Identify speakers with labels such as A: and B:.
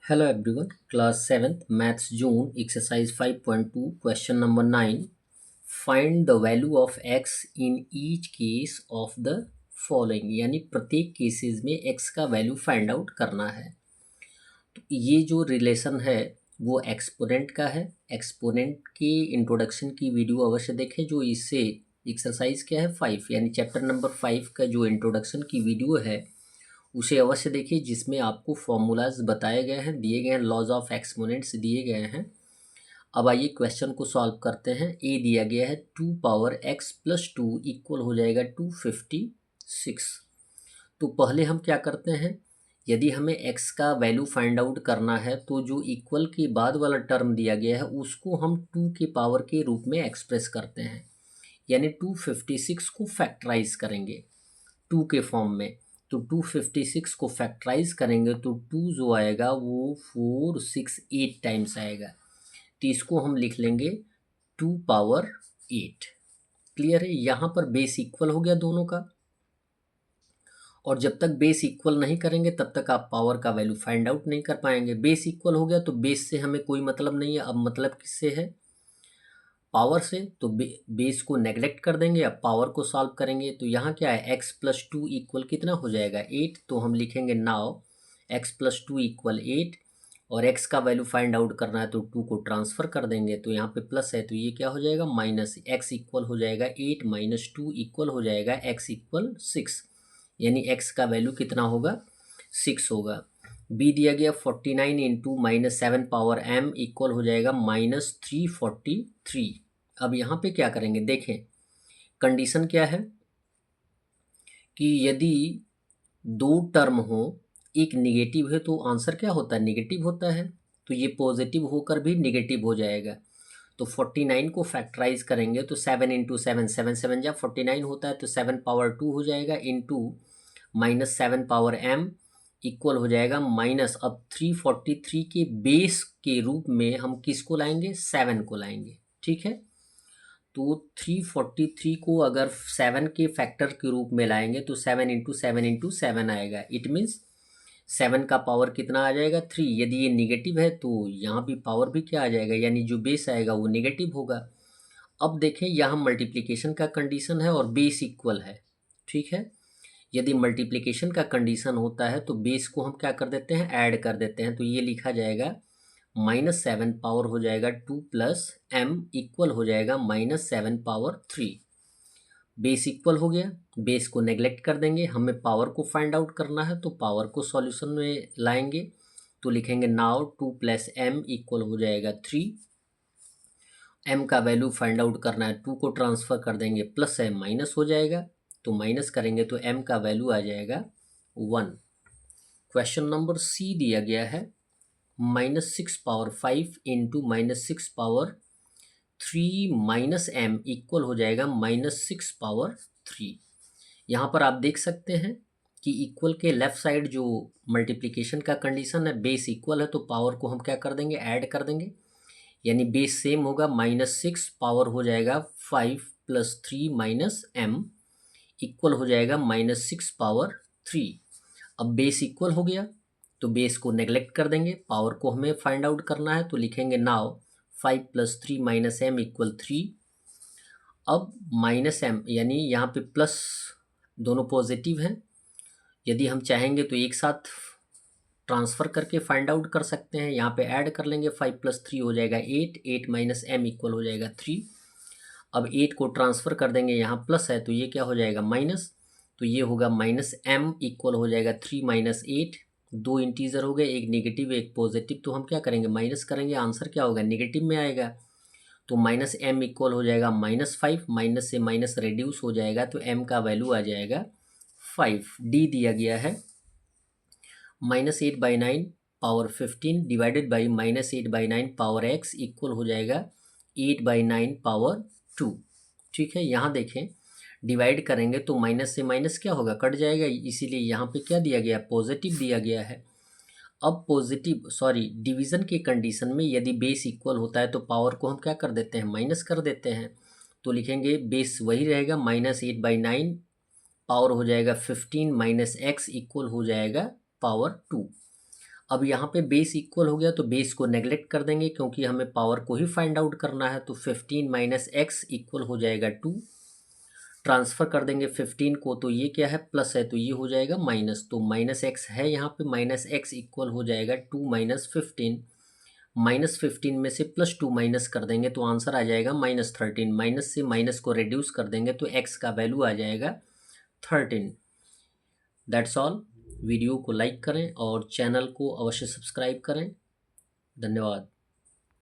A: Hello everyone, class 7th maths June exercise 5.2 question number 9. Find the value of x in each case of the following, यानी प्रत्येक cases में x का value find out करना है। तो ये जो रिलेशन है वो एक्सपोनेंट का है। एक्सपोनेंट के इंट्रोडक्शन की वीडियो अवश्य देखें, जो इससे एक्सरसाइज क्या है 5 यानी चैप्टर नंबर 5 का जो इंट्रोडक्शन की वीडियो है उसे अवश्य देखिए, जिसमें आपको फॉर्मूलाज बताए गए हैं, दिए गए हैं, लॉज ऑफ एक्सपोनेंट्स दिए गए हैं। अब आइए क्वेश्चन को सॉल्व करते हैं। ए दिया गया है 2 पावर x प्लस 2 इक्वल हो जाएगा 256। तो पहले हम क्या करते हैं, यदि हमें x का वैल्यू फाइंड आउट करना है तो जो इक्वल के बाद वाला टर्म दिया गया है उसको हम 2 के पावर के रूप में एक्सप्रेस करते हैं, यानी 256 को फैक्टराइज करेंगे 2 के फॉर्म में। तो 256 को फैक्टराइज करेंगे तो 2 जो आएगा वो 4 6 8 टाइम्स आएगा। तो इसको हम लिख लेंगे 2 पावर 8। क्लियर है, यहाँ पर बेस इक्वल हो गया दोनों का, और जब तक बेस इक्वल नहीं करेंगे तब तक आप पावर का वैल्यू फाइंड आउट नहीं कर पाएंगे। बेस इक्वल हो गया तो बेस से हमें कोई मतलब नहीं है, अब मतलब किससे है, पावर से। तो बेस को नेग्लेक्ट कर देंगे, अब पावर को सॉल्व करेंगे। तो यहाँ क्या है, x प्लस 2 इक्वल कितना हो जाएगा 8। तो हम लिखेंगे नाउ x प्लस 2 इक्वल 8, और x का वैल्यू फाइंड आउट करना है तो 2 को ट्रांसफ़र कर देंगे। तो यहाँ पे प्लस है तो ये क्या हो जाएगा माइनस, x इक्वल हो जाएगा 8 माइनस 2 इक्वल हो जाएगा x इक्वल 6, यानी x का वैल्यू कितना होगा 6 होगा। b दिया गया 49 into minus 7 power m equal हो जाएगा माइनस 343। अब यहाँ पे क्या करेंगे, देखें कंडीशन क्या है कि यदि दो टर्म हो, एक निगेटिव है तो आंसर क्या होता है, निगेटिव होता है। तो ये पॉजिटिव होकर भी निगेटिव हो जाएगा। तो 49 को फैक्टराइज करेंगे तो 7 इंटू 7 7 7 जब 49 होता है तो 7 पावर 2 हो जाएगा, into minus 7 power m equal हो जाएगा माइनस, अब 343 के बेस के रूप में हम किसको लाएंगे, 7 को लाएंगे। ठीक है, तो 343 को अगर 7 के फैक्टर के रूप में लाएंगे तो 7 इंटू 7 इंटू 7 आएगा। इट मीन्स 7 का पावर कितना आ जाएगा 3। यदि ये निगेटिव है तो यहाँ भी पावर भी क्या आ जाएगा, यानी जो बेस आएगा वो निगेटिव होगा। अब देखें यहाँ मल्टीप्लिकेशन का कंडीशन है और बेस इक्वल है। ठीक है, यदि मल्टीप्लिकेशन का कंडीशन होता है तो बेस को हम क्या कर देते हैं, ऐड कर देते हैं। तो ये लिखा जाएगा -7 पावर हो जाएगा 2 प्लस m इक्वल हो जाएगा -7 पावर 3। बेस इक्वल हो गया, बेस को नेग्लेक्ट कर देंगे, हमें पावर को फाइंड आउट करना है तो पावर को सॉल्यूशन में लाएंगे। तो लिखेंगे नाउ 2 प्लस m इक्वल हो जाएगा 3। m का वैल्यू फाइंड आउट करना है, 2 को ट्रांसफ़र कर देंगे, प्लस है माइनस हो जाएगा, तो माइनस करेंगे तो m का वैल्यू आ जाएगा 1। क्वेश्चन नंबर सी दिया गया है -6 power 5 into -6 power 3 minus m equal हो जाएगा -6 पावर 3। यहाँ पर आप देख सकते हैं कि इक्वल के लेफ्ट साइड जो मल्टीप्लिकेशन का कंडीशन है, बेस इक्वल है तो पावर को हम क्या कर देंगे, ऐड कर देंगे, यानी बेस सेम होगा। -6 पावर हो जाएगा 5 प्लस 3 माइनस m इक्वल हो जाएगा -6 पावर 3। अब बेस इक्वल हो गया तो बेस को नेग्लेक्ट कर देंगे, पावर को हमें फाइंड आउट करना है। तो लिखेंगे now 5 plus 3 minus m equal 3। अब माइनस m यानी यहाँ पे प्लस, दोनों पॉजिटिव हैं, यदि हम चाहेंगे तो एक साथ ट्रांसफ़र करके फाइंड आउट कर सकते हैं। यहाँ पे ऐड कर लेंगे, 5 प्लस 3 हो जाएगा 8, 8 माइनस m इक्वल हो जाएगा 3। अब 8 को ट्रांसफ़र कर देंगे, यहाँ प्लस है तो ये क्या हो जाएगा माइनस, तो ये होगा -m इक्वल हो जाएगा 3 माइनस 8। दो इंटीजर हो गए, एक नेगेटिव एक पॉजिटिव, तो हम क्या करेंगे माइनस करेंगे, आंसर क्या होगा नेगेटिव में आएगा। तो -m इक्वल हो जाएगा -5, माइनस से माइनस रेड्यूस हो जाएगा तो m का वैल्यू आ जाएगा 5। डी दिया गया है -8/9 power 15 divided by -8/9 power x equal हो जाएगा 8/9 पावर 2। ठीक है, यहाँ देखें डिवाइड करेंगे तो माइनस से माइनस क्या होगा, कट जाएगा, इसीलिए यहाँ पे क्या दिया गया, पॉजिटिव दिया गया है। अब डिवीज़न के कंडीशन में यदि बेस इक्वल होता है तो पावर को हम क्या कर देते हैं, माइनस कर देते हैं। तो लिखेंगे बेस वही रहेगा, -8/9 पावर हो जाएगा 15 माइनस x इक्वल हो जाएगा पावर 2। अब यहाँ पे बेस इक्वल हो गया तो बेस को नेगलेक्ट कर देंगे क्योंकि हमें पावर को ही फाइंड आउट करना है। तो 15 माइनस एक्स इक्वल हो जाएगा 2। ट्रांसफ़र कर देंगे 15 को, तो ये क्या है प्लस है तो ये हो जाएगा माइनस। तो माइनस एक्स है यहाँ पे, माइनस एक्स इक्वल हो जाएगा 2 माइनस 15। माइनस 15 में से प्लस 2 माइनस कर देंगे तो आंसर आ जाएगा माइनस 13। माइनस से माइनस को रिड्यूस कर देंगे तो एक्स का वैल्यू आ जाएगा 13। That's all. वीडियो को लाइक करें और चैनल को अवश्य सब्सक्राइब करें। धन्यवाद।